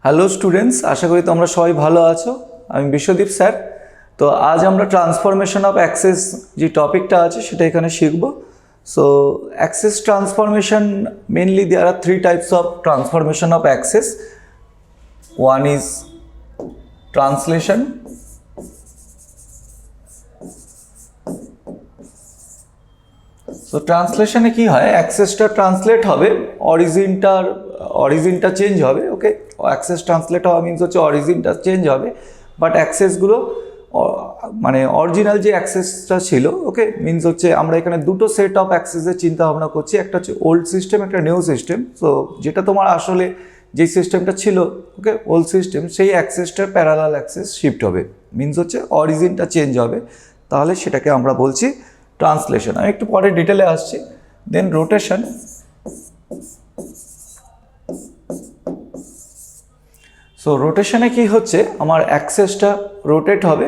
Hello students, আশা করি তোমরা সবাই ভালো আছো। আমি বিশ্বদীপ স্যার। তো আজ আমরা ট্রান্সফরমেশন অফ অ্যাক্সেস যে টপিকটা আছে সেটা এখানে শিখব। So axes transformation, mainly there are three types of transformation of axes. One is translation, তো ট্রান্সলেশনে কি হয়, অ্যাক্সেসটা ট্রান্সলেট হবে, অরিজিনটা চেঞ্জ হবে। ওকে, অ্যাক্সেস ট্রান্সলেট হওয়া মিনস হচ্ছে অরিজিনটা চেঞ্জ হবে, বাট অ্যাক্সেসগুলো মানে অরিজিনাল যে অ্যাক্সেসটা ছিল, ওকে, মিনস হচ্ছে আমরা এখানে দুটো সেট অফ অ্যাক্সেসের চিন্তা ভাবনা করছি। একটা হচ্ছে ওল্ড সিস্টেম, একটা নিউ সিস্টেম। সো যেটা তোমার আসলে যেই সিস্টেমটা ছিল, ওকে, ওল্ড সিস্টেম, সেই অ্যাক্সেসটার প্যারালাল অ্যাক্সেস শিফট হবে, মিনস হচ্ছে অরিজিনটা চেঞ্জ হবে, তাহলে সেটাকে আমরা বলছি ট্রান্সলেশন। আমি একটু পরে ডিটেলে আসছি। দেন রোটেশন। সো রোটেশনে কি হচ্ছে, আমার অ্যাক্সেসটা রোটেট হবে,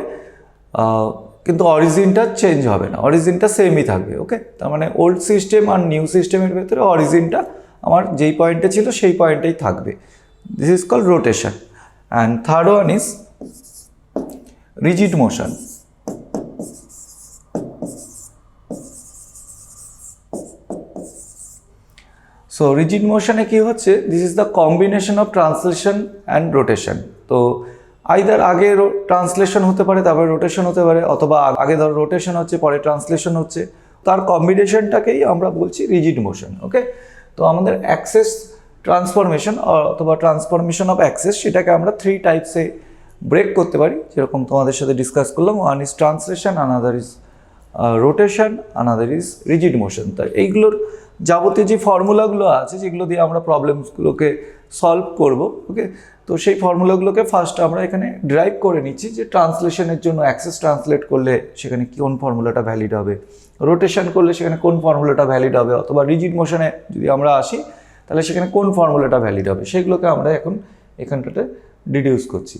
কিন্তু অরিজিনটা চেঞ্জ হবে না, অরিজিনটা সেমই থাকবে। ওকে, তার মানে ওল্ড সিস্টেম আর নিউ সিস্টেমের ভেতরে অরিজিনটা আমার যেই পয়েন্টে ছিল সেই পয়েন্টেই থাকবে। This is called rotation. And third one is rigid motion. So rigid মোশনে কি হচ্ছে, this is the combination of translation and rotation. তো আইদার আগে ট্রান্সলেশন হতে পারে, তারপরে রোটেশন হতে পারে, অথবা আগে ধরো রোটেশন হচ্ছে পরে ট্রান্সলেশন হচ্ছে, তার কম্বিনেশনটাকেই আমরা বলছি রিজিড মোশন। ওকে, তো আমাদের অ্যাক্সেস ট্রান্সফরমেশন অথবা ট্রান্সফরমেশন অফ অ্যাক্সেস, সেটাকে আমরা থ্রি টাইপসে ব্রেক করতে পারি, যেরকম তোমাদের সাথে ডিসকাস করলাম। One is translation, another is rotation, another is rigid motion. তাই এইগুলোর যাবতীয় যে ফর্মুলাগুলো আছে, যেগুলো দিয়ে আমরা প্রবলেমসগুলোকে সলভ করব, ওকে, তো সেই ফর্মুলাগুলোকে ফার্স্ট আমরা এখানে ড্রাইভ করে নিচ্ছি, যে ট্রান্সলেশনের জন্য অ্যাক্সেস ট্রান্সলেট করলে সেখানে কোন ফর্মুলাটা ভ্যালিড হবে, রোটেশন করলে সেখানে কোন ফর্মুলাটা ভ্যালিড হবে, অথবা রিজিড মোশনে যদি আমরা আসি তাহলে সেখানে কোন ফর্মুলাটা ভ্যালিড হবে, সেগুলোকে আমরা এখন এখানটাতে ডিডিউস করছি।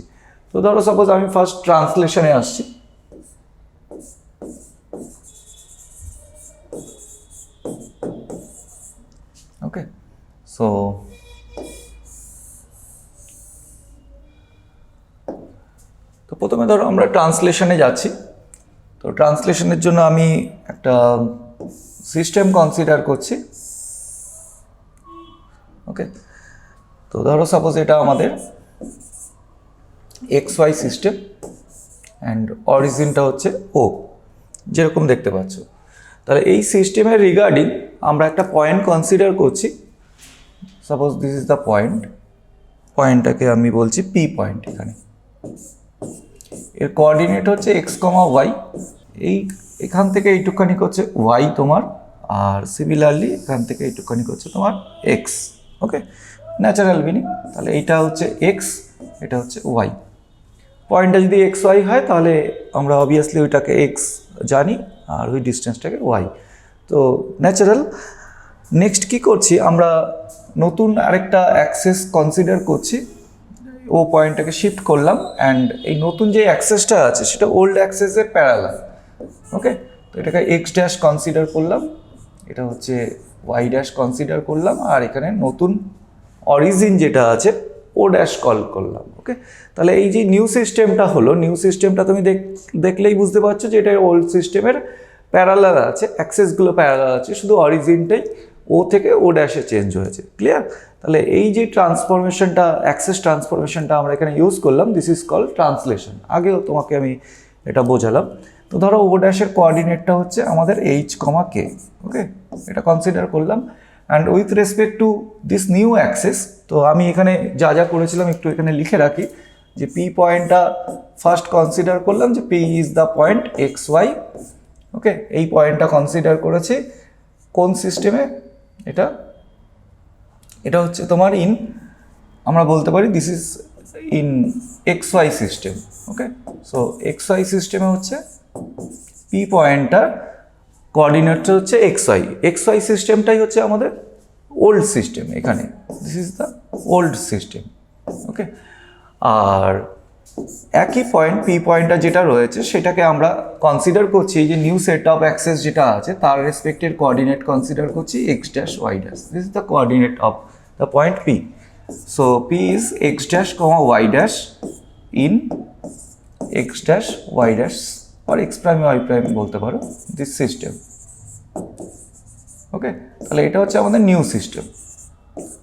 তো ধরো সাপোজ আমি ফার্স্ট ট্রান্সলেশনে আসছি। ওকে, সো তো প্রথমে ধরো আমরা ট্রান্সলেশনে যাচ্ছি। তো ট্রান্সলেশনের জন্য আমি একটা সিস্টেম কনসিডার করছি। ওকে, তো ধরো সাপোজ এটা আমাদের XY সিস্টেম অ্যান্ড অরিজিনটা হচ্ছে ও, যেরকম দেখতে পাচ্ছ। তাহলে এই সিস্টেমের রিগার্ডিং আমরা একটা পয়েন্ট কনসিডার করছি। সাপোজ দিস ইজ দ্য পয়েন্টটাকে আমি বলছি পি পয়েন্ট। এর কোঅর্ডিনেট হচ্ছে x, y। এখান থেকে এইটুখানি হচ্ছে y তোমার, আর সিমিলারলি এখান থেকে এইটুখানি হচ্ছে তোমার x। ওকে, ন্যাচারাল মিনিং। তাহলে এইটা হচ্ছে x, এটা হচ্ছে y। পয়েন্টটা যদি XY হয় তাহলে আমরা অবভিয়াসলি ওইটাকে x জানি, আর ওই ডিস্টেন্সটাকে y। তো ন্যাচারাল। নেক্সট কি করছি, আমরা নতুন আরেকটা অ্যাক্সেস কনসিডার করছি। ও পয়েন্টটাকে শিফট করলাম, অ্যান্ড এই নতুন যে অ্যাক্সেসটা আছে সেটা ওল্ড অ্যাক্সেসের প্যারালাল। ওকে, তো এটাকে x ড্যাশ কনসিডার করলাম, এটা হচ্ছে y ড্যাশ কনসিডার করলাম, আর এখানে নতুন অরিজিন যেটা আছে ও ড্যাশ কল করলাম। ওকে, তাহলে এই যে নিউ সিস্টেমটা হলো, নিউ সিস্টেমটা তুমি দেখলেই বুঝতে পারছো যে এটা ওল্ড সিস্টেমের প্যারালাল আছে, অ্যাক্সেসগুলো প্যারালাল আছে, শুধু অরিজিনটাই ও থেকে ও ড্যাশে চেঞ্জ হয়েছে। ক্লিয়ার? তাহলে এই যে ট্রান্সফরমেশনটা, অ্যাক্সেস ট্রান্সফরমেশনটা আমরা এখানে ইউজ করলাম, দিস ইজ কল্ড ট্রান্সলেশন। আগেও তোমাকে আমি এটা বোঝালাম। তো ধরো ও ড্যাশের কোঅর্ডিনেটটা হচ্ছে আমাদের h, k। ওকে, এটা কনসিডার করলাম, and with respect to this new access, তো আমি এখানে যা যা করেছিলাম একটু এখানে লিখে রাখি, যে পি পয়েন্টটা ফার্স্ট কনসিডার করলাম, যে P is the point XY। ওকে, এই পয়েন্টটা কনসিডার করেছি কোন সিস্টেমে, এটা হচ্ছে তোমার আমরা বলতে পারি this is in XY system. Okay, so XY সিস্টেমে হচ্ছে পি পয়েন্টটার কোঅর্ডিনেটটা হচ্ছে XY সিস্টেমটাই হচ্ছে আমাদের ওল্ড সিস্টেম। এখানে this is the old system. Okay, আর একই পয়েন্ট পি পয়েন্টটা যেটা রয়েছে সেটাকে আমরা কনসিডার করছি, এই যে নিউ সেট অফ অ্যাক্সেস যেটা আছে তার রেসপেক্টের কোঅর্ডিনেট কনসিডার করছি x dash y dash. This is the coordinate of the point P. So P is x dash comma Y dash in x dash Y dash আর x prime y prime বলতে পারো this system. Okay, তাহলে এটা হচ্ছে আমাদের new system.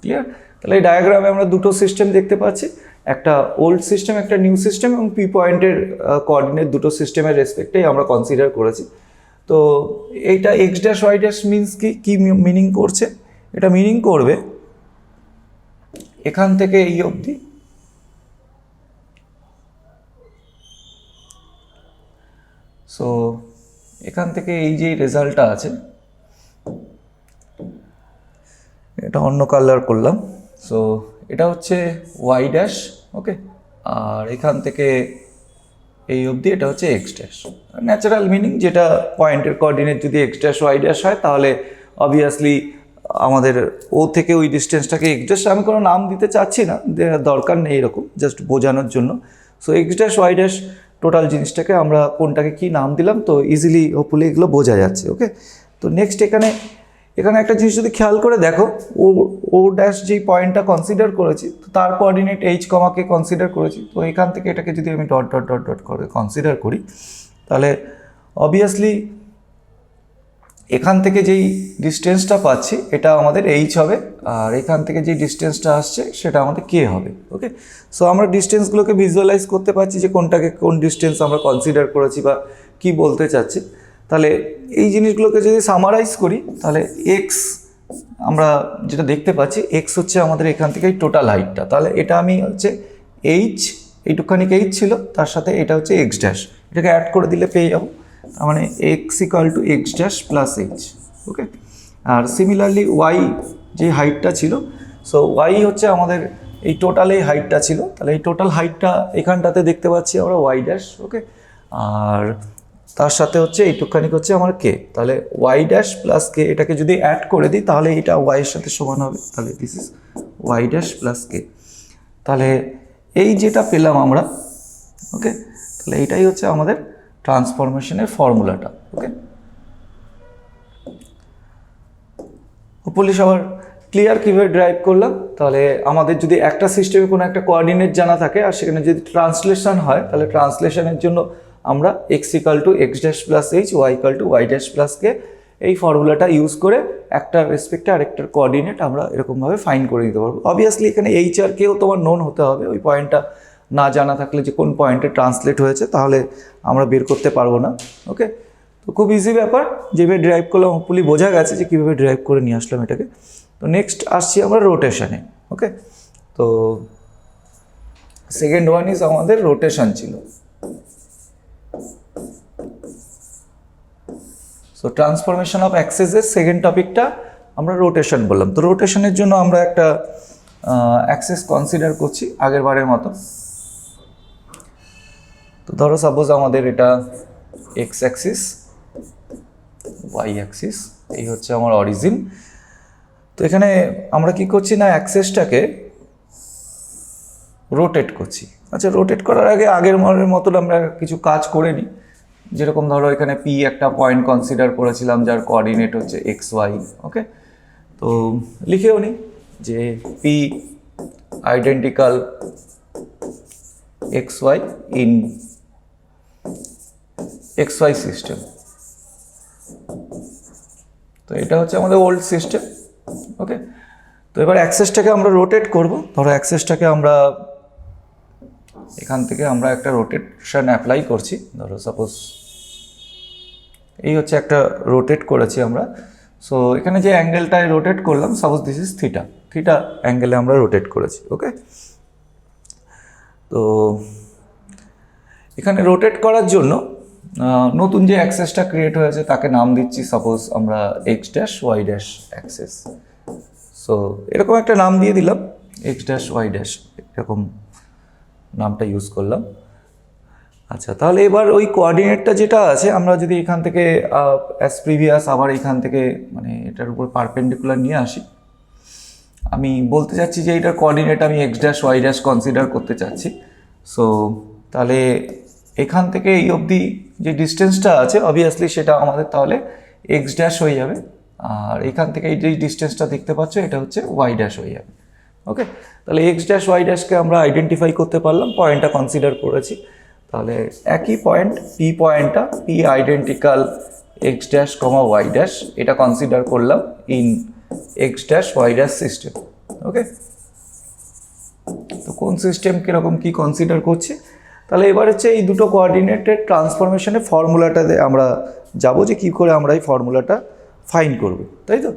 Clear? তাহলে এই ডায়াগ্রামে আমরা দুটো সিস্টেম দেখতে পাচ্ছি, একটা ওল্ড সিস্টেম, একটা নিউ সিস্টেম, এবং পি পয়েন্টের কোঅর্ডিনেট দুটো সিস্টেমের রেসপেক্টেই আমরা কনসিডার করেছি। তো এইটা x dash Y dash means কি মিনিং করছে? এটা মিনিং করবে এখান থেকে এই অবধি সো এখান থেকে এই যে রেজাল্টটা আছে, এটা অন্য কালার করলাম। সো এটা হচ্ছে ওয়াই ড্যাশ, ওকে, আর এখান থেকে এই অবধি এটা হচ্ছে এক্স ড্যাশ। ন্যাচারাল মিনিং, যেটা পয়েন্টের কোঅর্ডিনেট যদি এক্স ড্যাশ ওয়াই ড্যাশ হয় তাহলে অবভিয়াসলি আমাদের ও থেকে ওই ডিস্টেন্সটাকে এক্স ড্যাশ, আমি কোনো নাম দিতে চাচ্ছি না, দরকার নেই, এরকম জাস্ট বোঝানোর জন্য। So x dash Y dash total জিনিসটাকে আমরা কোনটাকে কী নাম দিলাম, তো ইজিলি হোপফুলি এগুলো বোঝা যাচ্ছে। ওকে, তো নেক্সট এখানে একটা জিনিস যদি খেয়াল করে দেখো, ও ড্যাশ যেই পয়েন্টটা কনসিডার করেছি, তো তার কোঅর্ডিনেট এইচ কমাকে কনসিডার করেছি। তো এখান থেকে এটাকে যদি আমি ডট ডট ডট ডট করে কনসিডার করি, তাহলে অবভিয়াসলি এখান থেকে যেই ডিস্টেন্সটা পাচ্ছি এটা আমাদের এইচ হবে, আর এখান থেকে যেই ডিস্টেন্সটা আসছে সেটা আমাদের কে হবে। ওকে, সো আমরা ডিস্টেন্সগুলোকে ভিজুয়ালাইজ করতে পারছি যে কোনটাকে কোন ডিস্টেন্স আমরা কনসিডার করেছি বা কি বলতে চাচ্ছি। তাহলে এই জিনিসগুলোকে যদি সামারাইজ করি, তাহলে এক্স আমরা যেটা দেখতে পাচ্ছি, এক্স হচ্ছে আমাদের এখান থেকে এই টোটাল হাইটটা। তাহলে এটা আমি হচ্ছে এইচ, এইটুখানি এইচ ছিল, তার সাথে এটা হচ্ছে এক্স ড্যাশ, এটাকে অ্যাড করে দিলে পেয়ে যাবো, তার মানে x equal to x dash plus h. Okay, আর সিমিলারলি ওয়াই যে হাইটটা ছিল, সো ওয়াই হচ্ছে আমাদের এই টোটাল এই হাইটটা ছিল, তাহলে এই টোটাল হাইটটা এখানটাতে দেখতে পাচ্ছি আমরা ওয়াই ড্যাশ। ওকে, আর তার সাথে হচ্ছে এইটুখানি হচ্ছে আমার কে, তাহলে ওয়াই ড্যাশ প্লাস কে, এটাকে যদি অ্যাড করে দিই তাহলে এটা ওয়াইয়ের সাথে সমান হবে, তাহলে this is Y dash plus K. তাহলে এই যেটা পেলাম আমরা, ওকে, তাহলে এইটাই হচ্ছে আমাদের ট্রান্সফরমেশনের ফর্মুলাটা। ওকে, হোপফুলি সবার ক্লিয়ার কীভাবে ড্রাইভ করলাম। তাহলে আমাদের যদি একটা সিস্টেমে কোনো একটা কোঅর্ডিনেট জানা থাকে আর সেখানে যদি ট্রান্সলেশন হয়, তাহলে ট্রান্সলেশনের জন্য আমরা X equal to x dash plus H, Y equal to Y dash plus K, এই ফর্মুলাটা ইউজ করে একটা রেসপেক্টে আরেকটার কোঅর্ডিনেট আমরা এরকমভাবে ফাইন্ড করে নিতে পারবো। অবভিয়াসলি এখানে এইচ আর কেও তোমার নোন হতে হবে, ওই পয়েন্টটা না জানা থাকলে যে কোন পয়েন্টে ট্রান্সলেট হয়েছে তাহলে আমরা বের করতে পারবো না। ওকে, তো খুব ইজি ব্যাপার, যেভাবে ড্রাইভ করলাম হোপফুলি বোঝা গেছে যে কীভাবে ড্রাইভ করে নিয়ে আসলাম এটাকে। তো নেক্সট আসছি আমরা রোটেশনে। ওকে, তো সেকেন্ড ওয়ান ইজ আমাদের রোটেশন ছিল। সো ট্রান্সফরমেশন অফ অ্যাক্সেসের সেকেন্ড টপিকটা আমরা রোটেশন বললাম। তো রোটেশনের জন্য আমরা একটা অ্যাক্সেস কনসিডার করছি আগের বারের মতো। তো ধরো সাপোজ আমাদের এটা এক্স অ্যাক্সিস, ওয়াই অ্যাক্সিস, এই হচ্ছে আমার অরিজিন। তো এখানে আমরা কি করছি না, অ্যাক্সেসটাকে রোটেট করছি। আচ্ছা, রোটেট করার আগে আগের মতন আমরা কিছু কাজ করে নিই। যেরকম ধরো এখানে পি একটা পয়েন্ট কনসিডার করেছিলাম যার কোঅর্ডিনেট হচ্ছে এক্স ওয়াই। ওকে, তো লিখেও নিই যে P identical x y in x y system. তো এটা হচ্ছে আমাদের ওল্ড সিস্টেম। ওকে, তো এবার অ্যাক্সেসটাকে আমরা রোটেট করব। ধরো অ্যাক্সেসটাকে আমরা এখান থেকে আমরা একটা রোটেশন অ্যাপ্লাই করছি। ধরো সাপোজ এই হচ্ছে একটা রোটেট করেছি আমরা। সো এখানে যে অ্যাঙ্গেলটায় রোটেট করলাম, suppose this is theta, theta অ্যাঙ্গেলে আমরা রোটেট করেছি। ওকে, তো এখানে রোটেট করার জন্য নতুন যে অ্যাক্সেসটা ক্রিয়েট হয়েছে তাকে নাম দিচ্ছি সাপোজ আমরা x dash Y dash axes. So এরকম একটা নাম দিয়ে দিলাম, এক্স ড্যাশ ওয়াই ড্যাশ, এরকম নামটা ইউজ করলাম। আচ্ছা, তাহলে এবার ওই কোঅর্ডিনেটটা যেটা আছে আমরা যদি এখান থেকে অ্যাজ প্রিভিয়াস আবার এখান থেকে মানে এটার উপর পারপেন্ডিকুলার নিয়ে আসি, আমি বলতে চাচ্ছি যে এটার কোঅর্ডিনেট আমি x dash Y dash consider করতে চাচ্ছি। সো তাহলে এখান থেকে এই অবধি যে ডিস্টেন্সটা আছে অবভিয়াসলি সেটা আমাদের তাহলে এক্স ড্যাশ হয়ে যাবে, আর এখান থেকে এই যে ডিস্টেন্সটা দেখতে পাচ্ছ এটা হচ্ছে ওয়াই ড্যাশ হয়ে যাবে। ওকে, তাহলে এক্স ড্যাশ ওয়াই ড্যাশকে আমরা আইডেন্টিফাই করতে পারলাম, পয়েন্টটা কনসিডার করেছি। তাহলে একই পয়েন্ট পি পয়েন্টটা P identical X dash comma Y dash, এটা কনসিডার করলাম in x dash Y dash system. Okay, তো কোন সিস্টেম কীরকম কী কনসিডার করছি, তাহলে এবার হচ্ছে এই দুটো কোঅর্ডিনেটের ট্রান্সফরমেশনের ফর্মুলাটাতে আমরা যাব, যে কী করে আমরা এই ফর্মুলাটা ফাইন্ড করব, তাই তো।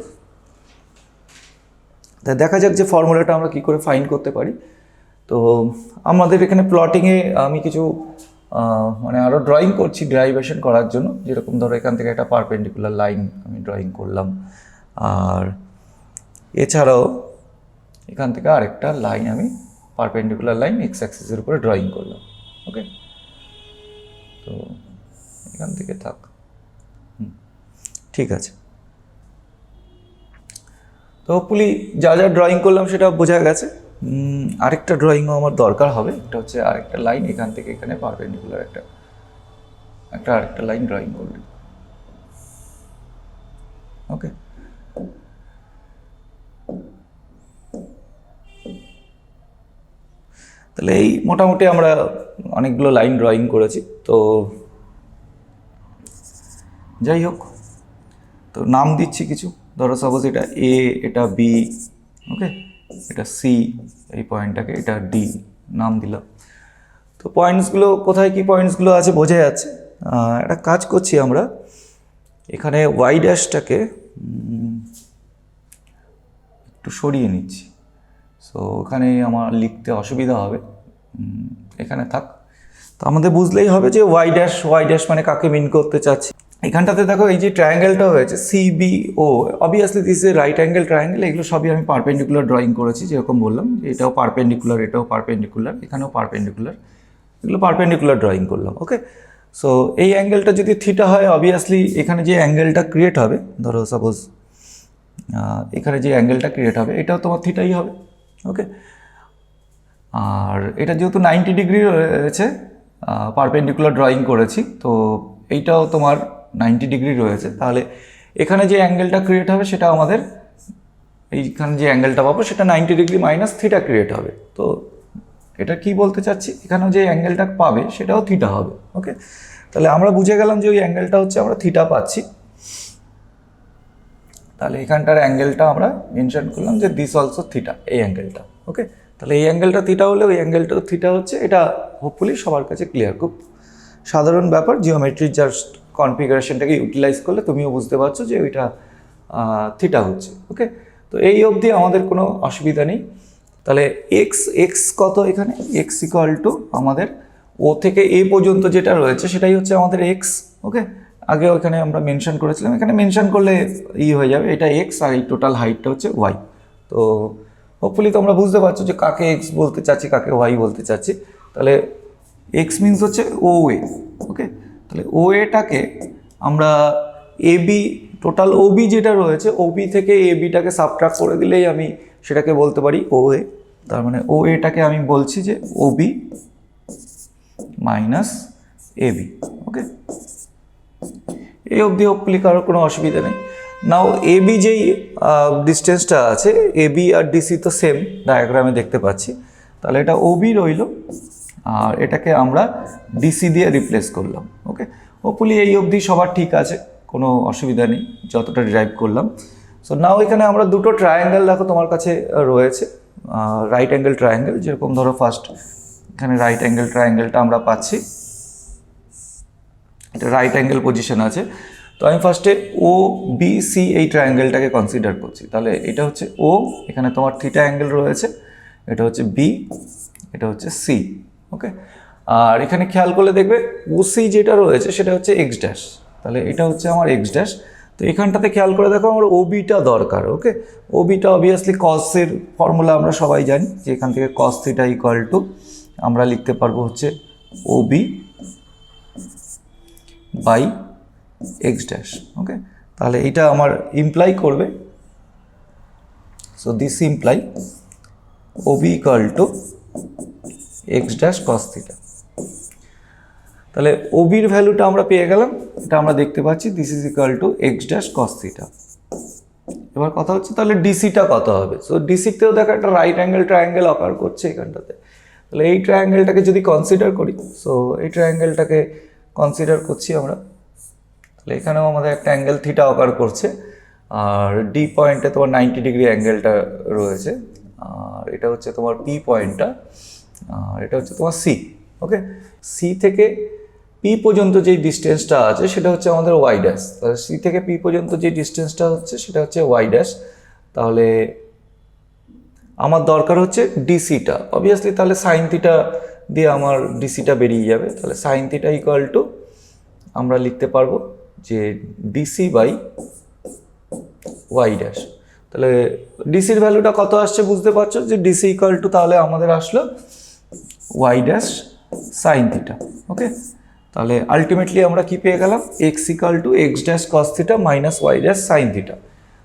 তাই দেখা যাক যে ফর্মুলাটা আমরা কী করে ফাইন্ড করতে পারি। তো আমাদের এখানে প্লটিংয়ে আমি কিছু মানে আরও ড্রয়িং করছি ডেরাইভেশন করার জন্য, যেরকম ধরো এখান থেকে একটা পারপেন্ডিকুলার লাইন আমি ড্রয়িং করলাম, আর এছাড়াও এখান থেকে আরেকটা লাইন আমি পারপেন্ডিকুলার লাইন এক্স অ্যাক্সিসের উপরে ড্রয়িং করলাম। ওকে, তো এখান থেকে থাক, ঠিক আছে। তো হোপফুলি যা যা ড্রয়িং করলাম সেটা বোঝা গেছে। আরেকটা ড্রয়িংও আমার দরকার হবে, এটা হচ্ছে আরেকটা লাইন এখান থেকে এখানে পারপেন্ডিকুলার আরেকটা লাইন ড্রয়িং করলাম। ওকে, তাহলে এই মোটামুটি আমরা অনেকগুলো লাইন ড্রয়িং করেছি। তো যাই হোক, তো নাম দিচ্ছি কিছু, ধরো সাপোজ এটা এ, এটা বি, ওকে, এটা সি, এই পয়েন্টটাকে এটা ডি নাম দিলাম। তো পয়েন্টসগুলো কোথায় কি পয়েন্টসগুলো আছে বোঝা যাচ্ছে। একটা কাজ করছি আমরা, এখানে ওয়াই ড্যাশটাকে একটু সরিয়ে নিচ্ছি, সো ওখানে আমার লিখতে অসুবিধা হবে, এখানে থাক। তো আমাদের বুঝলেই হবে যে ওয়াই ড্যাশ মানে কাকে মিন করতে চাচ্ছি। এখানটাতে দেখো এই যে ট্রায়াঙ্গেলটা হয়েছে CBO, obviously this a right angle triangle, এগুলো সবই আমি পারপেন্ডিকুলার ড্রয়িং করেছি, যেরকম বললাম এটাও পারপেন্ডিকুলার, এটাও পারপেন্ডিকুলার, এখানেও পারপেন্ডিকুলার, এগুলো পারপেন্ডিকুলার ড্রয়িং করলাম। ওকে, সো এই অ্যাঙ্গেলটা যদি থিটা হয়, অবভিয়াসলি এখানে যে অ্যাঙ্গেলটা ক্রিয়েট হবে, ধরো সাপোজ এখানে যে অ্যাঙ্গেলটা ক্রিয়েট হবে এটাও তোমার থিটাই হবে। ওকে, আর এটা যেহেতু 90 ডিগ্রি রয়েছে, পারপেন্ডিকুলার ড্রয়িং করেছি, তো এইটাও তোমার 90 ডিগ্রি রয়েছে, তাহলে এখানে যে অ্যাঙ্গেলটা ক্রিয়েট হবে সেটা আমাদের এইখানে যে অ্যাঙ্গেলটা পাবো সেটা 90 ডিগ্রি মাইনাস থিটা ক্রিয়েট হবে। তো এটা কি বলতে চাচ্ছি, এখানেও যে অ্যাঙ্গেলটা পাবে সেটাও থিটা হবে। ওকে, তাহলে আমরা বুঝে গেলাম যে ওই অ্যাঙ্গেলটা হচ্ছে আমরা থিটা পাচ্ছি। তাহলে এখানটার অ্যাঙ্গেলটা আমরা মেনশন করলাম যে দিস অলসো থিটা, এই অ্যাঙ্গেলটা। ওকে, তাহলে এই অ্যাঙ্গেলটা থিটা হলে ওই অ্যাঙ্গেলটা থিটা হচ্ছে, এটা হোপফুলি সবার কাছে ক্লিয়ার। খুব সাধারণ ব্যাপার, জিওমেট্রির জাস্ট কনফিগারেশনটাকে ইউটিলাইজ করলে তুমিও বুঝতে পারছো যে ওইটা থিটা হচ্ছে। ওকে, তো এই অবধি আমাদের কোনো অসুবিধা নেই। তাহলে এক্স কত, এখানে এক্স ইকুয়াল টু আমাদের ও থেকে এ পর্যন্ত যেটা রয়েছে সেটাই হচ্ছে আমাদের এক্স। ওকে, আগে ওখানে আমরা মেনশন করেছিলাম, এখানে মেনশন করলে হয়ে যাবে, এটা এক্স আর এই টোটাল হাইটটা হচ্ছে ওয়াই। তো হোপফুলি তোমরা বুঝতে পারছো যে কাকে এক্স বলতে চাচ্ছি, কাকে ওয়াই বলতে চাচ্ছি। তাহলে এক্স মিনস হচ্ছে ও এ। ওকে, তাহলে ও এটাকে আমরা এবি, টোটাল ওবি যেটা রয়েছে ওবি থেকে এবিটাকে সাবট্রাক্ট করে দিলেই আমি সেটাকে বলতে পারি ও এ। তার মানে ও এটাকে আমি বলছি যে ওবি মাইনাস এবি। ওকে, এই অবধি হোপফুলি কারোর কোনো অসুবিধা নেই। নাও এবি যেই ডিস্টেন্সটা আছে, এবি আর ডিসি তো সেম ডায়াগ্রামে দেখতে পাচ্ছি, তাহলে এটা ওবি রইল আর এটাকে আমরা ডিসি দিয়ে রিপ্লেস করলাম। ওকে, হোপফুলি এই অবধি সবার ঠিক আছে, কোনো অসুবিধা নেই যতটা ডিরাইভ করলাম। সো নাও এখানে আমরা দুটো ট্রায়াঙ্গেল দেখো তোমার কাছে রয়েছে, রাইট অ্যাঙ্গেল ট্রায়াঙ্গেল, যেরকম ধরো ফার্স্ট এখানে রাইট অ্যাঙ্গেল ট্রায়াঙ্গেলটা আমরা পাচ্ছি, এটা রাইট অ্যাঙ্গেল পজিশন আছে। তো আমি ফার্স্টে ও বি সি এই ট্রায়াঙ্গেলটাকে কনসিডার করছি। তাহলে এটা হচ্ছে ও, এখানে তোমার থিটা অ্যাঙ্গেল রয়েছে, এটা হচ্ছে বি, এটা হচ্ছে সি। ওকে, আর এখানে খেয়াল করলে দেখবে ও সি যেটা রয়েছে সেটা হচ্ছে এক্স ড্যাশ, তাহলে এটা হচ্ছে আমার এক্স ড্যাশ। তো এখানটাতে খেয়াল করে দেখো আমার ওবিটা দরকার। ওকে, ওবিটা অবভিয়াসলি কসের ফর্মুলা আমরা সবাই জানি, যে এখান থেকে কস থিটা ইকুয়াল টু আমরা লিখতে পারবো হচ্ছে OB by x dash. Okay, তাহলে এটা আমার ইমপ্লাই করবে, so this imply OB equal to x dash cos theta. তাহলে ওবির ভ্যালুটা আমরা পেয়ে গেলাম, এটা আমরা দেখতে পাচ্ছি this is equal to x dash cos theta. এবার কথা হচ্ছে তাহলে ডিসিটা কত হবে। সো ডিসিতেও দেখো একটা রাইট অ্যাঙ্গেল ট্রায়াঙ্গেল অকার করছে এখানটাতে, তাহলে এই ট্রায়াঙ্গেলটাকে যদি কনসিডার করি, সো এই ট্রায়াঙ্গেলটাকে কনসিডার করছি আমরা, তাহলে এখানেও আমাদের একটা অ্যাঙ্গেল থিটা অকার করছে, আর ডি পয়েন্টে তোমার 90 ডিগ্রি অ্যাঙ্গেলটা রয়েছে, আর এটা হচ্ছে তোমার পি পয়েন্টটা, আর এটা হচ্ছে তোমার সি। ওকে, সি থেকে পি পর্যন্ত যেই ডিস্টেন্সটা আছে সেটা হচ্ছে আমাদের ওয়াই ড্যাশ। তাহলে সি থেকে পি পর্যন্ত যে ডিস্টেন্সটা হচ্ছে সেটা হচ্ছে ওয়াই ড্যাশ। তাহলে আমার দরকার হচ্ছে ডিসিটা, অবভিয়াসলি তাহলে সাইন থিটা দিয়ে আমার ডিসিটা বেরিয়ে যাবে। তাহলে সাইন থিটা ইকুয়াল টু আমরা লিখতে পারবো যে ডিসি বাই ওয়াই ড্যাশ। তাহলে ডিসির ভ্যালুটা কত আসছে বুঝতে পারছো, যে ডিসি ইকুয়াল টু তাহলে আমাদের আসলো y dash sine theta. Okay, তাহলে আলটিমেটলি আমরা কি পেয়ে গেলাম, x equal to x dash cos theta minus Y dash sine theta.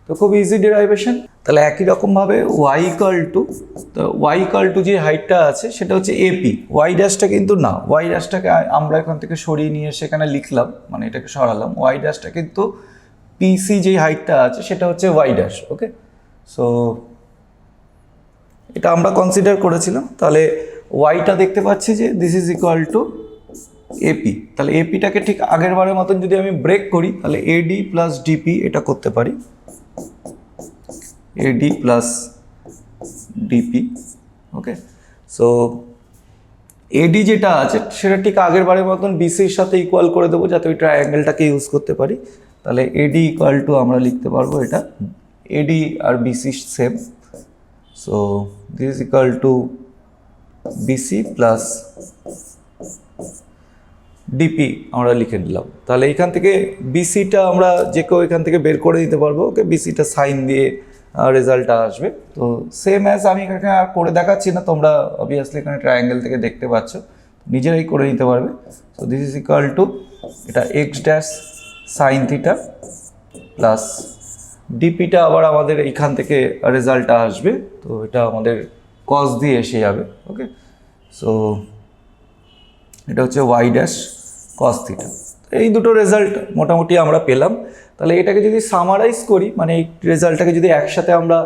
তো খুব ইজি ডেরাইভেশন। তাহলে একই রকমভাবে ওয়াই ইকুয়াল টু যে হাইটটা আছে সেটা হচ্ছে এপি, ওয়াই ড্যাশটা কিন্তু না, ওয়াই ড্যাশটাকে আমরা এখান থেকে সরিয়ে নিয়ে সেখানে লিখলাম, মানে এটাকে সরালাম, ওয়াই ড্যাশটা কিন্তু পিসি যে হাইটটা আছে সেটা হচ্ছে ওয়াই ড্যাশ। ওকে, সো এটা আমরা কনসিডার করেছিলাম। তাহলে ওয়াইটা দেখতে পাচ্ছি যে this is equal to AP. তাহলে এপিটাকে ঠিক আগের বারের মতন যদি আমি ব্রেক করি, তাহলে এডি প্লাস ডিপি এটা করতে পারি, এডি প্লাস ডিপি। ওকে, সো এডি যেটা আছে সেটা ঠিক আগের বারের মতন বিসির সাথে ইকুয়াল করে দেবো যাতে ওই ট্রায়াঙ্গেলটাকে ইউজ করতে পারি। তাহলে এডি ইকুয়াল টু আমরা লিখতে পারবো এটা এডি আর BC same, so this is equal to BC plus DP আমরা লিখে নিলাম। তাহলে এখান থেকে বিসিটা আমরা যে কেউ এখান থেকে বের করে দিতে পারবো। ওকে, বিসিটা সাইন দিয়ে রেজাল্টটা আসবে। তো সেম অ্যাজ আমি এখানে আর করে দেখাচ্ছি না, তোমরা অবভিয়াসলি এখানে ট্রায়াঙ্গেল থেকে দেখতে পাচ্ছ, নিজেরাই করে নিতে পারবে। So this is equal to এটা X dash sine theta plus ডিপিটা আবার আমাদের এইখান থেকে রেজাল্টটা আসবে, তো এটা আমাদের কস দিয়ে এসে যাবে। ওকে, সো এটা হচ্ছে ওয়াই ড্যাশ কস থিটা। এই দুটো রেজাল্ট মোটামুটি আমরা পেলাম। তাহলে এটাকে যদি সামারাইজ করি, মানে এই রেজাল্টটাকে যদি একসাথে আমরা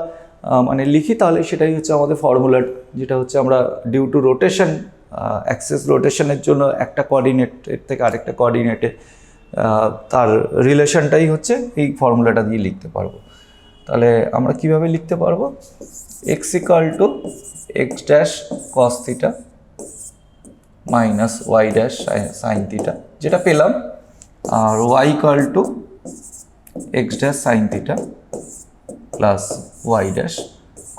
মানে লিখি, তাহলে সেটাই হচ্ছে আমাদের ফর্মুলা, যেটা হচ্ছে আমরা ডিউ টু রোটেশন, অ্যাক্সিস রোটেশনের জন্য একটা কোঅর্ডিনেটের থেকে আরেকটা কোঅর্ডিনেটে তার রিলেশনটাই হচ্ছে এই ফর্মুলাটা দিয়ে লিখতে পারবো। তাহলে আমরা কিভাবে লিখতে পারবো, X equal to x dash cos theta minus Y dash sine theta যেটা পেলাম, আর Y equal to x dash sine theta plus Y dash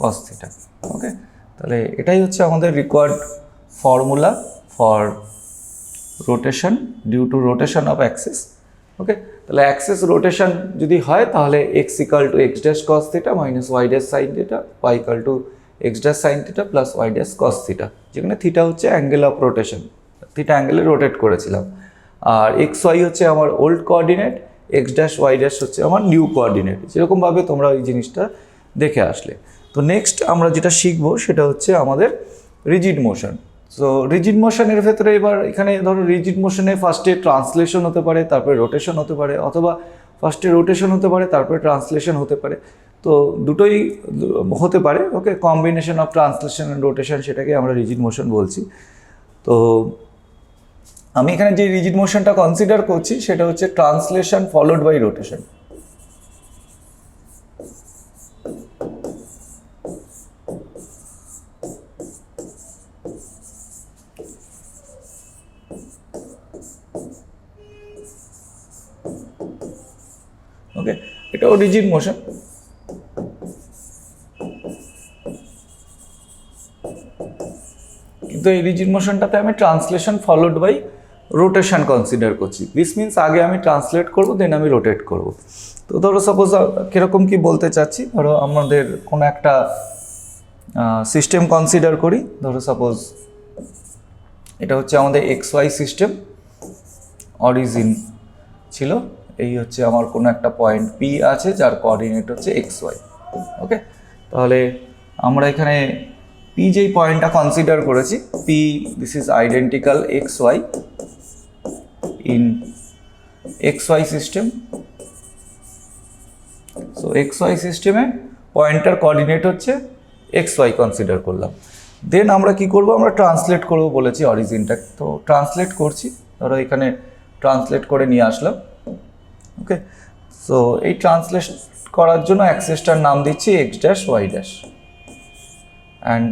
cos theta. Okay, তাহলে এটাই হচ্ছে আমাদের required formula for rotation due to rotation of axis. Okay, তাহলে axis rotation যদি হয় তাহলে X equal to x dash cos theta minus Y dash sine theta, Y equal to x dash sine theta plus Y dash cos theta, যেখানে theta হচ্ছে angle of rotation, theta অ্যাঙ্গেলে rotate করেছিলাম, আর x y হচ্ছে আমার old coordinate, x dash Y dash হচ্ছে আমার new coordinate, যেরকমভাবে তোমরা এই জিনিসটা দেখে আসলে। তো নেক্সট আমরা যেটা শিখবো সেটা হচ্ছে আমাদের রিজিড মোশন। সো রিজিড মোশনের ভেতরে এবার এখানে ধরো রিজিড মোশনে ফার্স্টে ট্রান্সলেশন হতে পারে, তারপরে রোটেশন হতে পারে, অথবা ফার্স্টে রোটেশন হতে পারে তারপরে ট্রান্সলেশন হতে পারে, তো দুটোই হতে পারে। Okay, combination of translation and rotation, সেটাকে আমরা রিজিড মোশন বলছি। তো আমি এখানে যে রিজিড মোশনটা কনসিডার করছি সেটা হচ্ছে translation followed by rotation. Okay, এটাও রিজিড মোশন। কিন্তু এই রিজিড মোশনটাতে আমি translation followed by rotation consider করছি। দিস মিনস আগে আমি ট্রান্সলেট করব, দেন আমি রোটেট করব। তো ধরো সাপোজ কীরকম কি বলতে চাচ্ছি, ধরো আমাদের কোনো একটা সিস্টেম কনসিডার করি। ধরো সাপোজ এটা হচ্ছে আমাদের এক্স ওয়াই সিস্টেম, অরিজিন ছিল, এই হচ্ছে আমার কোনো একটা পয়েন্ট পি আছে যার কোঅর্ডিনেট হচ্ছে এক্স ওয়াই। ওকে, তাহলে আমরা এখানে পি যেই পয়েন্টটা কনসিডার করেছি, P this is identical x y in x y system, so x y সিস্টেমে পয়েন্টার কোঅর্ডিনেট হচ্ছে এক্স ওয়াই কনসিডার করলাম। দেন আমরা কি করব, আমরা ট্রান্সলেট করব বলেছি অরিজিনটা, তো ট্রান্সলেট করছি, ধরো এখানে ট্রান্সলেট করে নিয়ে আসলাম। ওকে, সো এই ট্রান্সলেট করার জন্য অ্যাক্সেসটার নাম দিচ্ছি x dash Y dash, and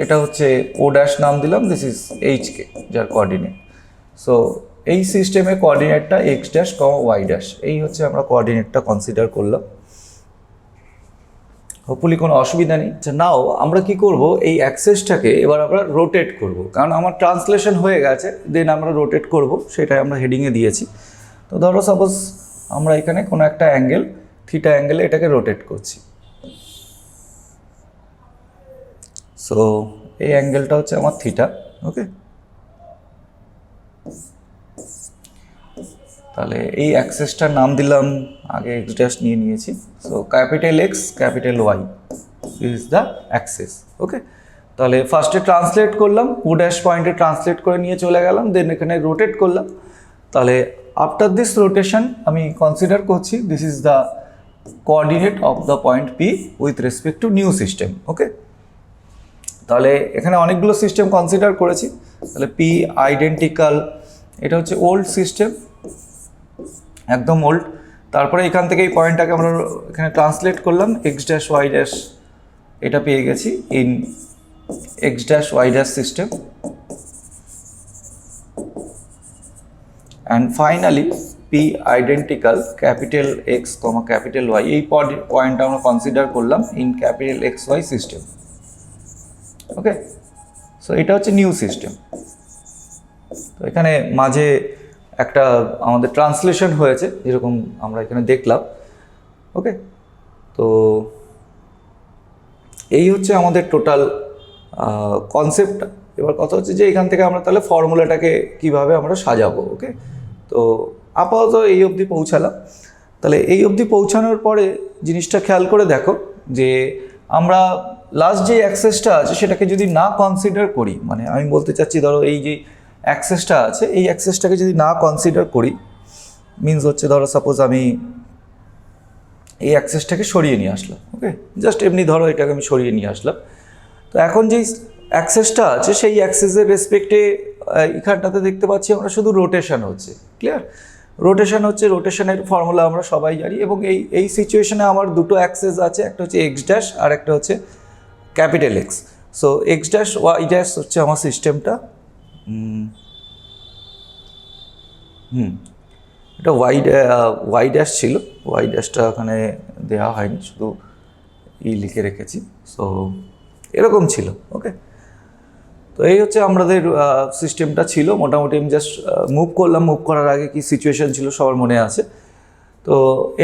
এটা হচ্ছে ও ড্যাশ নাম দিলাম, দিস ইজ এইচ কে যার কোঅর্ডিনেট। সো এই সিস্টেমে কোঅর্ডিনেটটা x dash comma Y dash, এই হচ্ছে আমরা কোঅর্ডিনেটটা কনসিডার করলাম। হোপফুলি কোনো অসুবিধা নেই। নাও আমরা কি করব, এই অ্যাক্সেসটাকে এবার আমরা রোটেট করব, কারণ আমার ট্রান্সলেশন হয়ে গেছে, দেন আমরা রোটেট করব, সেটাই আমরা হেডিংয়ে দিয়েছি। তো ধরো সাপোজ আমরা এখানে কোনো একটা অ্যাঙ্গেল থিটা অ্যাঙ্গেলে এটাকে রোটেট করছি। সো এই অ্যাঙ্গেলটা হচ্ছে আমার থিটা। ওকে, তাহলে এই অ্যাক্সেসটার নাম দিলাম, আগে এক্স ড্যাশ নিয়ে নিয়েছি। So capital X capital Y is the axes. Okay, তাহলে ফার্স্টে ট্রান্সলেট করলাম, ও ড্যাশ পয়েন্টে ট্রান্সলেট করে নিয়ে চলে গেলাম, দেন এখানে রোটেট করলাম। তাহলে আফটার দিস রোটেশন আমি কনসিডার করছি this is the coordinate of the point P with respect to new system. Okay, তাহলে এখানে অনেকগুলো সিস্টেম কনসিডার করেছি। তাহলে পি আইডেন্টিক্যাল, এটা হচ্ছে ওল্ড সিস্টেম, একদম ওল্ড। তারপরে এখান থেকে এই পয়েন্টটাকে আমরা এখানে ট্রান্সলেট করলাম, এক্স ড্যাশ ওয়াই ড্যাশ, এটা পেয়ে গেছি in x dash Y dash system. And finally P identical capital x comma capital y, এই পয়েন্টটা আমরা কনসিডার করলাম in capital x y system. Okay, so এটা হচ্ছে নিউ সিস্টেম। তো এখানে মাঝে একটা আমাদের ট্রান্সলেশন হয়েছে, যেরকম আমরা এখানে দেখলাম। ওকে, তো এই হচ্ছে আমাদের টোটাল কনসেপ্টটা। এবার কথা হচ্ছে যে এখান থেকে আমরা তাহলে ফর্মুলাটাকে কিভাবে আমরা সাজাবো। ওকে, তো আপাতত এই অবধি পৌঁছালাম। তাহলে এই অবধি পৌঁছানোর পরে জিনিসটা খেয়াল করে দেখো যে আমরা লাস্ট যে অ্যাক্সেসটা আছে সেটাকে যদি না কনসিডার করি, মানে আমি বলতে চাচ্ছি ধরো এই যে অ্যাক্সেসটা আছে এই অ্যাক্সেসটাকে যদি না কনসিডার করি, মিনস হচ্ছে ধরো সাপোজ আমি এই অ্যাক্সেসটাকে সরিয়ে নিয়ে আসলাম। ওকে, জাস্ট এমনি ধরো এটাকে আমি সরিয়ে নিয়ে আসলাম। তো এখন যেই অ্যাক্সেসটা আছে সেই অ্যাক্সেসের রেসপেক্টে এখানটাতে দেখতে পাচ্ছি আমরা শুধু রোটেশন হচ্ছে। ক্লিয়ার, রোটেশন হচ্ছে, রোটেশনের ফর্মুলা আমরা সবাই জানি। এবং এই সিচুয়েশনে আমার দুটো অ্যাক্সেস আছে, একটা হচ্ছে এক্স ড্যাশ আর একটা হচ্ছে capital x. So x dash Y dash হচ্ছে আমার সিস্টেমটা। এটা ওয়াই ড্যাশ ছিল, ওয়াই ড্যাশটা ওখানে দেওয়া হয়নি, শুধু লিখে রেখেছি। সো এরকম ছিল। ওকে, তো এই হচ্ছে আমাদের সিস্টেমটা ছিল মোটামুটি। আমি জাস্ট মুভ করলাম, মুভ করার আগে কি সিচুয়েশন ছিল সবার মনে আছে। তো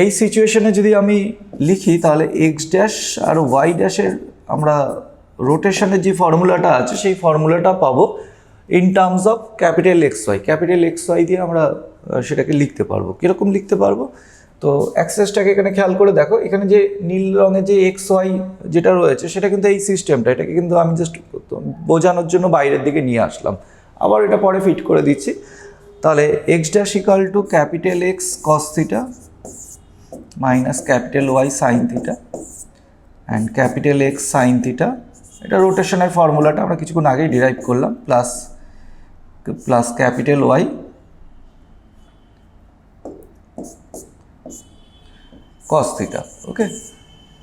এই সিচুয়েশনে যদি আমি লিখি তাহলে এক্স ড্যাশ আর ওয়াই ড্যাশের আমরা রোটেশনের যে ফর্মুলাটা আছে সেই ফর্মুলাটা পাবো in terms of capital x y. Capital x y দিয়ে আমরা সেটাকে লিখতে পারবো। কীরকম লিখতে পারবো, তো অ্যাক্সেসটাকে এখানে খেয়াল করে দেখো, এখানে যে নীল রঙের যে এক্স ওয়াই যেটা রয়েছে সেটা কিন্তু এই সিস্টেমটা, এটাকে কিন্তু আমি জাস্ট বোঝানোর জন্য বাইরের দিকে নিয়ে আসলাম, আবার এটা পরে ফিট করে দিচ্ছি। তাহলে X dash equal to capital X cos theta minus capital Y sine theta and capital X sine theta, এটা রোটেশনের ফর্মুলাটা আমরা কিছুক্ষণ আগেই ডিরাইভ করলাম, plus capital Y cos theta. Okay,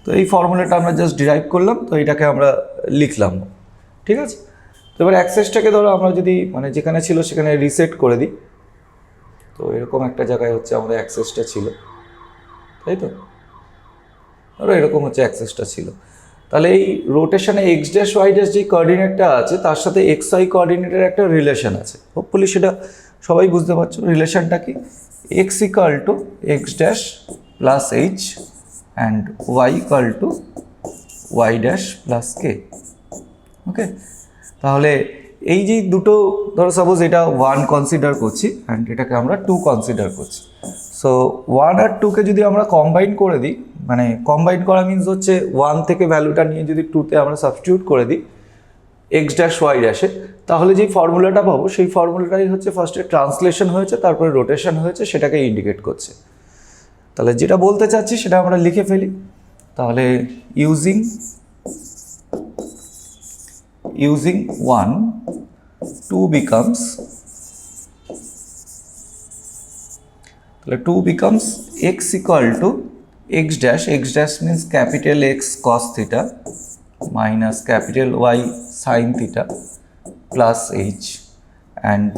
তো এই ফর্মুলাটা আমরা জাস্ট ডিরাইভ করলাম, তো এটাকে আমরা লিখলাম। ঠিক আছে, তো এবার অ্যাক্সেসটাকে ধরো আমরা যদি মানে যেখানে ছিল সেখানে রিসেট করে দিই, তো এরকম একটা জায়গায় হচ্ছে আমাদের অ্যাক্সেসটা ছিল, তাই তো? ধরো এরকম হচ্ছে অ্যাক্সেসটা ছিল। তাহলে এই রোটেশনে এক্স ড্যাশ ওয়াই ড্যাশ যে কোঅর্ডিনেটটা আছে তার সাথে এক্স ওয়াই কোঅর্ডিনেটের একটা রিলেশন আছে। হোপফুলি সেটা সবাই বুঝতে পারছো। রিলেশনটা কি, X equal to x dash plus H and Y equal to Y dash plus K. Okay, তাহলে এই যে দুটো ধরো সাপোজ এটা 1 কনসিডার করছি অ্যান্ড এটাকে আমরা 2 কনসিডার করছি। সো 1 আর 2কে যদি আমরা কম্বাইন করে দিই, মানে কম্বাইন করা মিনস হচ্ছে 1 থেকে ভ্যালুটা নিয়ে যদি 2তে আমরা সাবস্টিটিউট করে দিই এক্স ড্যাশ ওয়াই ড্যাশে, তাহলে যেই ফর্মুলাটা পাবো সেই ফর্মুলাটাই হচ্ছে ফার্স্টে ট্রান্সলেশন হয়েছে, তারপরে রোটেশন হয়েছে, সেটাকে ইন্ডিকেট করছে। তাহলে যেটা বলতে চাচ্ছি সেটা আমরা লিখে ফেলি। তাহলে ইউজিং 1 2 becomes, তাহলে 2 becomes x equal to x dash means capital X cos theta minus capital Y sin theta plus h, and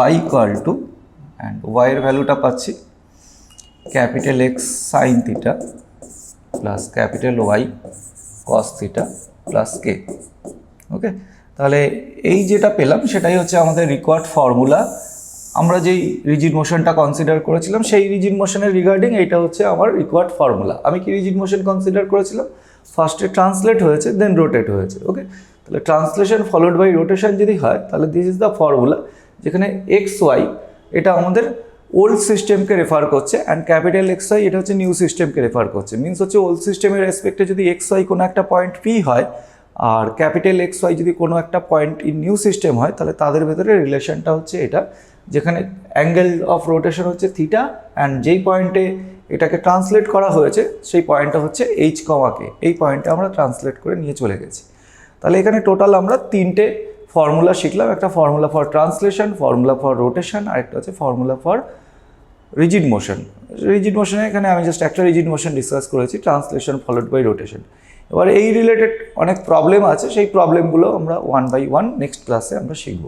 y equal to, and y এর ভ্যালুটা পাচ্ছি capital X sin theta plus capital Y cos theta plus k। ওকে, তাহলে এই যেটা পেলাম সেটাই হচ্ছে আমাদের রিকোয়ার্ড ফর্মুলা। আমরা যেই রিজিড মোশনটা কনসিডার করেছিলাম সেই রিজিড মোশনের রিগার্ডিং এইটা হচ্ছে আমার রিকোয়ার্ড ফর্মুলা। আমি কি রিজিড মোশন কনসিডার করেছিলাম? ফার্স্টে ট্রান্সলেট হয়েছে, দেন রোটেট হয়েছে। ওকে, তাহলে ট্রান্সলেশন ফলোড বাই রোটেশন যদি হয় তাহলে দিস ইজ দ্য ফর্মুলা, যেখানে এক্স ওয়াই এটা আমাদের ওল্ড সিস্টেমকে রেফার করছে, অ্যান্ড ক্যাপিটাল এক্স ওয়াই এটা হচ্ছে নিউ সিস্টেমকে রেফার করছে। মিনস হচ্ছে ওল্ড সিস্টেমের রেসপেক্টে যদি এক্স ওয়াই কোনো একটা পয়েন্ট পি হয় আর ক্যাপিটাল এক্স ওয়াই যদি কোনো একটা পয়েন্ট ইন নিউ সিস্টেম হয়, তাহলে তাদের ভেতরে রিলেশনটা হচ্ছে এটা, যেখানে অ্যাঙ্গেল অফ রোটেশন হচ্ছে থিটা, অ্যান্ড যেই পয়েন্টে এটাকে ট্রান্সলেট করা হয়েছে সেই পয়েন্টটা হচ্ছে এইচ কমাকে, এই পয়েন্টে আমরা ট্রান্সলেট করে নিয়ে চলে গেছি। তাহলে এখানে টোটাল আমরা 3টে ফর্মুলা শিখলাম, একটা formula for translation, formula for rotation, আর একটা হচ্ছে formula for rigid motion. Rigid মোশনে এখানে আমি জাস্ট একটা রিজিড মোশন ডিসকাস করেছি, ট্রান্সলেশন ফলোড বাই রোটেশন। এবার এই রিলেটেড অনেক প্রবলেম আছে, সেই প্রবলেমগুলো আমরা 1 by 1 নেক্সট ক্লাসে আমরা শিখব।